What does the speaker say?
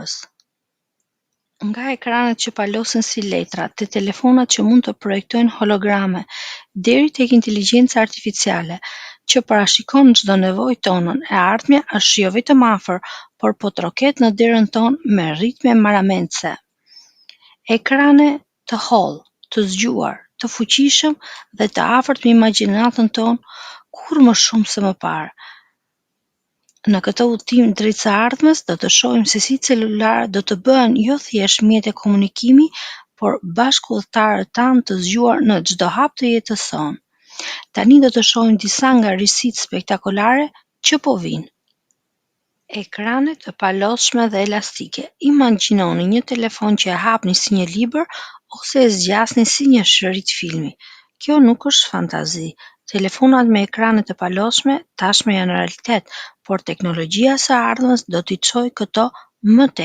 kohës. Nga ekranet që palosen si letra, te telefonat që mund të projektojnë holograme, deri tek inteligjenca artificiale, që parashikon çdo nevojë tonën, e ardhmja është jo vetëm afër, por po troket në derën tonë me ritme maramendse. Ekrane të hollë, të zgjuar, të fuqishëm dhe të afërt me imagjinatën tonë, kur më shumë se më parë. Në këtë udhtim drejt së ardhmes, do të shohim se si celularët do të bëhen jo thjesht mjete komunikimi, por bashkëudhëtarët tanë të zgjuar në çdo hap të jetës sonë. Tani do të shohim disa nga risitë spektakolare që po vinë. Ekrane të palosshme dhe elastike. Imagjinoni një telefon që e hapni si një libër ose e zgjasni si një shërit filmi. Kjo nuk është fantazi. Telefonat me ekrane të palosshme tashmë janë realitet, por teknologjia së ardhmes do t'i çojë këto më tej.